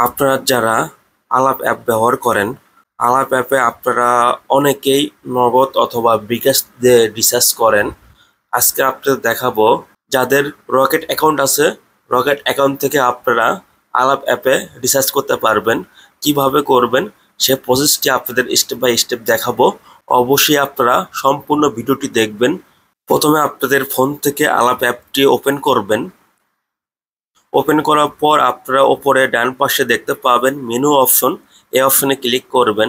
আপনারা যারা আলাপ অ্যাপ ব্যবহার করেন, আলাপ অ্যাপে আপনারা অনেকেই নগদ অথবা বিকাশ দিয়ে রিচার্জ করেন। আজকে আপনাদের দেখাবো যাদের রকেট অ্যাকাউন্ট আছে, রকেট অ্যাকাউন্ট থেকে আপনারা আলাপ অ্যাপে রিচার্জ করতে পারবেন। কিভাবে করবেন সে প্রসেসটি আপনাদের স্টেপ বাই স্টেপ দেখাবো। অবশ্যই আপনারা সম্পূর্ণ ভিডিওটি দেখবেন। প্রথমে আপনাদের ফোন থেকে আলাপ অ্যাপটি ওপেন করবেন। ওপেন করার পর আপনারা ওপরে ডান পাশে দেখতে পাবেন মেনু অপশন। এই অপশনে ক্লিক করবেন।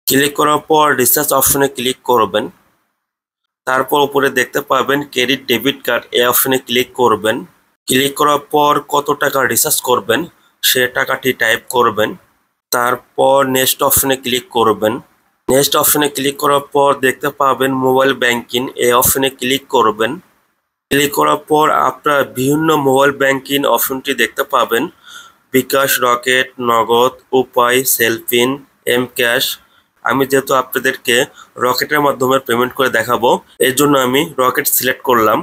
ক্লিক করার পর রিচার্জ অপশনে ক্লিক করবেন। তারপর উপরে দেখতে পাবেন ক্রেডিট ডেবিট কার্ড, এই অপশনে ক্লিক করবেন। ক্লিক করার পর কত টাকা রিচার্জ করবেন সে টাকাটি টাইপ করবেন। তারপর নেক্সট অপশনে ক্লিক করবেন। নেক্সট অপশনে ক্লিক করার পর দেখতে পাবেন মোবাইল ব্যাংকিং, এই অপশনে ক্লিক করবেন। ক্লিক করার পর আপনারা বিভিন্ন মোবাইল ব্যাংকিং অপশনটি দেখতে পাবেন। বিকাশ, রকেট, নগদ, উপায়, সেলফিন, এম ক্যাশ। আমি যেহেতু আপনাদেরকে রকেটের মাধ্যমে পেমেন্ট করে দেখাবো, এর জন্য আমি রকেট সিলেক্ট করলাম।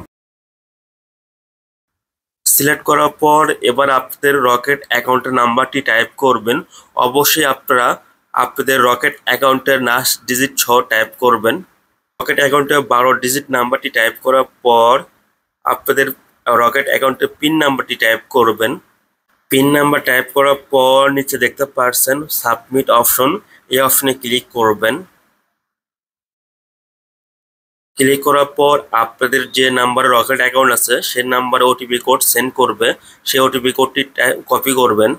সিলেক্ট করার পর এবার আপনাদের রকেট অ্যাকাউন্টের নাম্বারটি টাইপ করবেন। অবশ্যই আপনারা আপনাদের রকেট অ্যাকাউন্টের লাস্ট ডিজিট সহ টাইপ করবেন। রকেট অ্যাকাউন্টের 12 ডিজিট নাম্বারটি টাইপ করার পর আপনাদের রকেট অ্যাকাউন্টের পিন নাম্বারটি টাইপ করবেন। পিন নাম্বার টাইপ করার পর নিচে দেখতে পাচ্ছেন সাবমিট অপশন, এই অপশনে ক্লিক করবেন। ক্লিক করার পর আপনাদের যে নাম্বারে রকেট অ্যাকাউন্ট আছে সেই নাম্বারে ওটিপি কোড সেন্ড করবে। সেই ওটিপি কোডটি কপি করবেন।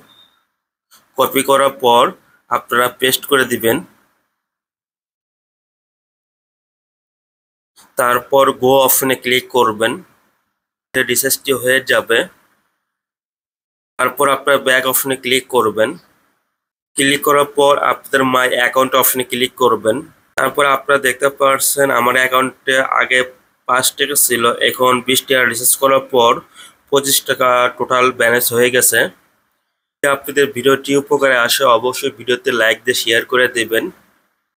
কপি করার পর আপনারা পেস্ট করে দিবেন। তারপর গো অপশনে ক্লিক করবেন। রিচার্জটি হয়ে যাবে। তারপর আপনারা ব্যাক অপশনে ক্লিক করবেন। ক্লিক করার পর আপনাদের মাই অ্যাকাউন্ট অপশনে ক্লিক করবেন। তারপর আপনারা দেখতে পাচ্ছেন আমার অ্যাকাউন্টে আগে 5 টাকা ছিল, এখন 20 টাকা রিচার্জ করার পর 25 টাকা টোটাল ব্যালেন্স হয়ে গেছে। আপনাদের ভিডিওটি উপকারে আসে অবশ্যই ভিডিওতে লাইক দিয়ে শেয়ার করে দেবেন।